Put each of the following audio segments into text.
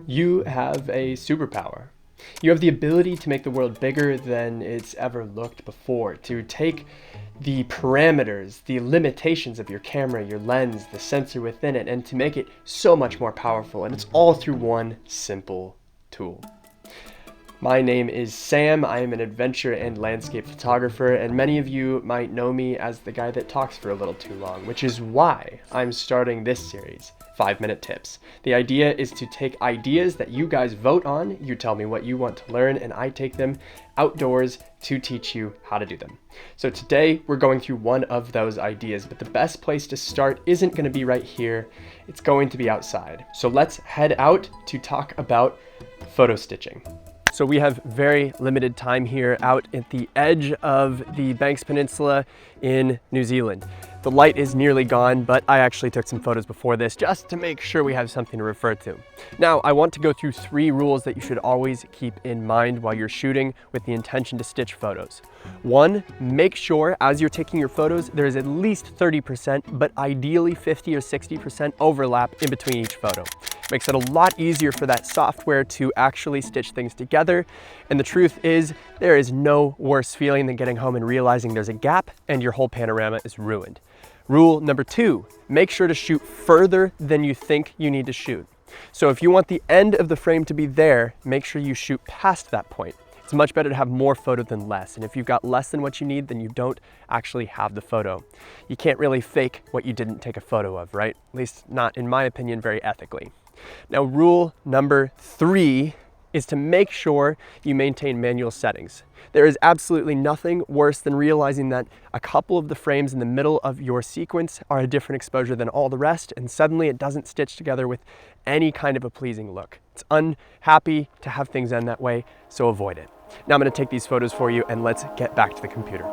You have a superpower. You have the ability to make the world bigger than it's ever looked before, to take the parameters, the limitations of your camera, your lens, the sensor within it, and to make it so much more powerful. And it's all through one simple tool. My name is Sam. I am an adventure and landscape photographer, and many of you might know me as the guy that talks for a little too long, which is why I'm starting this series, 5-Minute Tips. The idea is to take ideas that you guys vote on, you tell me what you want to learn, and I take them outdoors to teach you how to do them. So today we're going through one of those ideas, but the best place to start isn't going to be right here. It's going to be outside. So let's head out to talk about photo stitching. So we have very limited time here out at the edge of the Banks Peninsula in New Zealand. The light is nearly gone, but I actually took some photos before this just to make sure we have something to refer to. Now, I want to go through 3 rules that you should always keep in mind while you're shooting with the intention to stitch photos. 1, make sure as you're taking your photos, there is at least 30%, but ideally 50 or 60% overlap in between each photo. Makes it a lot easier for that software to actually stitch things together. And the truth is, there is no worse feeling than getting home and realizing there's a gap and your whole panorama is ruined. Rule number 2, make sure to shoot further than you think you need to shoot. So if you want the end of the frame to be there, make sure you shoot past that point. It's much better to have more photo than less. And if you've got less than what you need, then you don't actually have the photo. You can't really fake what you didn't take a photo of, right? At least not, in my opinion, very ethically. Now, rule number 3 is to make sure you maintain manual settings. There is absolutely nothing worse than realizing that a couple of the frames in the middle of your sequence are a different exposure than all the rest, and suddenly it doesn't stitch together with any kind of a pleasing look. It's unhappy to have things end that way, so avoid it. Now I'm going to take these photos for you, and let's get back to the computer.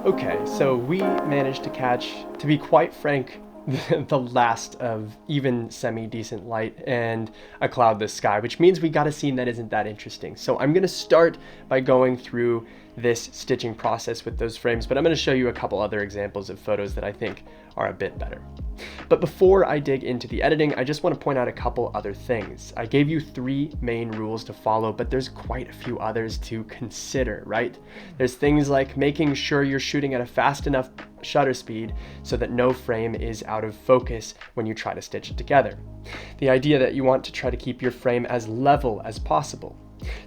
Okay, so we managed to catch, to be quite frank, the last of even semi-decent light and a cloudless sky, which means we got a scene that isn't that interesting. So I'm going to start by going through this stitching process with those frames, but I'm going to show you a couple other examples of photos that I think are a bit better. But before I dig into the editing, I just want to point out a couple other things. I gave you 3 main rules to follow, but there's quite a few others to consider, right? There's things like making sure you're shooting at a fast enough shutter speed so that no frame is out of focus when you try to stitch it together. The idea that you want to try to keep your frame as level as possible.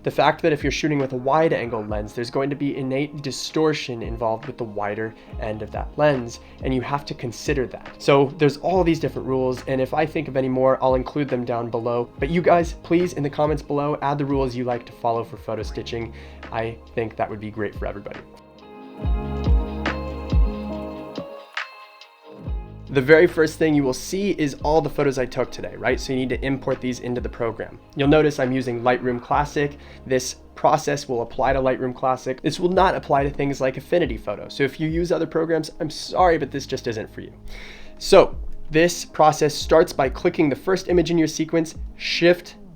The fact that if you're shooting with a wide angle lens, there's going to be innate distortion involved with the wider end of that lens, and you have to consider that. So there's all these different rules, and if I think of any more, I'll include them down below. But you guys, please, in the comments below, add the rules you like to follow for photo stitching. I think that would be great for everybody. The very first thing you will see is all the photos I took today, right? So you need to import these into the program. You'll notice I'm using Lightroom Classic. This process will apply to Lightroom Classic. This will not apply to things like Affinity Photo. So if you use other programs, I'm sorry, but this just isn't for you. So this process starts by clicking the first image in your sequence,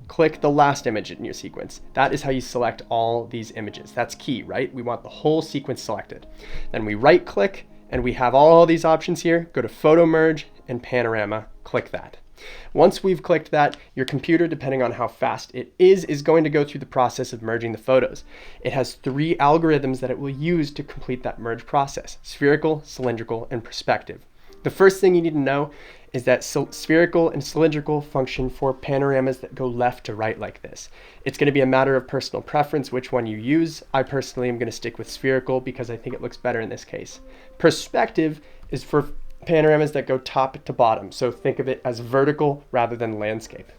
click the last image in your sequence. That is how you select all these images. That's key, right? We want the whole sequence selected. Then we right click, and we have all these options here. Go to Photo Merge and Panorama, click that. Once we've clicked that, your computer, depending on how fast it is going to go through the process of merging the photos. It has 3 algorithms that it will use to complete that merge process: spherical, cylindrical, and perspective. The first thing you need to know is that spherical and cylindrical function for panoramas that go left to right like this. It's going to be a matter of personal preference which one you use. I personally am going to stick with spherical because I think it looks better in this case. Perspective is for panoramas that go top to bottom, so think of it as vertical rather than landscape.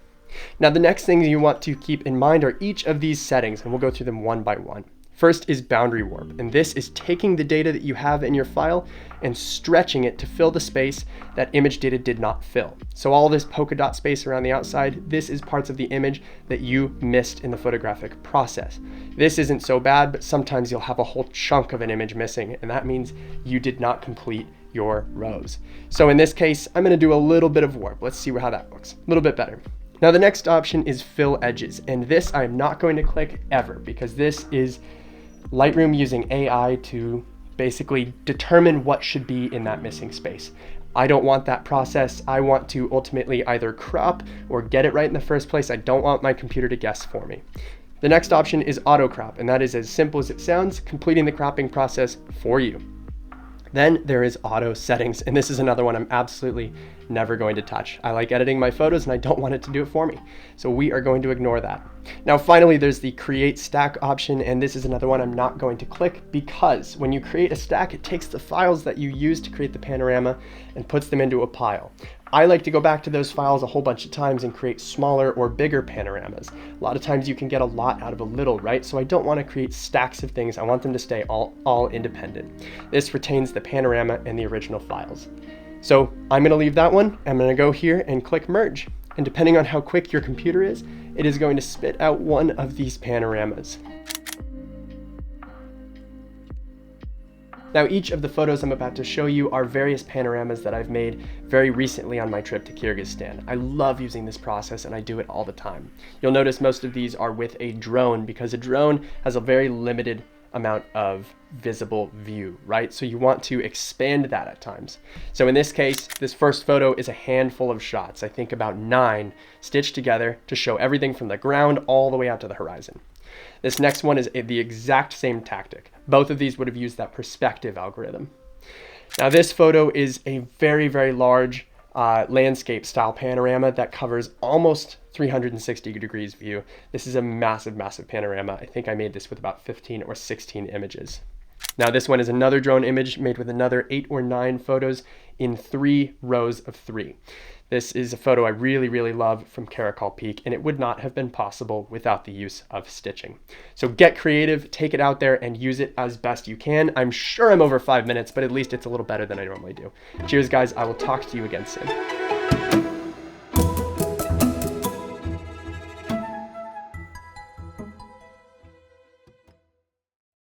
Now the next things you want to keep in mind are each of these settings, and we'll go through them one by one. First is boundary warp, and this is taking the data that you have in your file and stretching it to fill the space that image data did not fill. So all this polka dot space around the outside, this is parts of the image that you missed in the photographic process. This isn't so bad, but sometimes you'll have a whole chunk of an image missing, and that means you did not complete your rows. So in this case, I'm going to do a little bit of warp. Let's see how that looks. A little bit better. Now the next option is fill edges, and this I'm not going to click ever because this is Lightroom using AI to basically determine what should be in that missing space. I don't want that process. I want to ultimately either crop or get it right in the first place. I don't want my computer to guess for me. The next option is auto crop, and that is as simple as it sounds, completing the cropping process for you. Then there is auto settings, and this is another one I'm absolutely never going to touch. I like editing my photos and I don't want it to do it for me. So we are going to ignore that. Now finally, there's the create stack option, and this is another one I'm not going to click because when you create a stack, it takes the files that you use to create the panorama and puts them into a pile. I like to go back to those files a whole bunch of times and create smaller or bigger panoramas. A lot of times you can get a lot out of a little, right? So I don't want to create stacks of things. I want them to stay all independent. This retains the panorama and the original files. So I'm going to leave that one. I'm going to go here and click merge. And depending on how quick your computer is, it is going to spit out one of these panoramas. Now, each of the photos I'm about to show you are various panoramas that I've made very recently on my trip to Kyrgyzstan. I love using this process and I do it all the time. You'll notice most of these are with a drone because a drone has a very limited amount of visible view, right? So you want to expand that at times. So in this case, this first photo is a handful of shots. I think about 9 stitched together to show everything from the ground all the way out to the horizon. This next one is the exact same tactic. Both of these would have used that perspective algorithm. Now this photo is a very, very large landscape style panorama that covers almost 360 degrees view. This is a massive, massive panorama. I think I made this with about 15 or 16 images. Now this one is another drone image made with another 8 or 9 photos in 3 rows of 3. This is a photo I really, really love from Karakol Peak, and it would not have been possible without the use of stitching. So get creative, take it out there, and use it as best you can. I'm sure I'm over 5 minutes, but at least it's a little better than I normally do. Cheers, guys. I will talk to you again soon.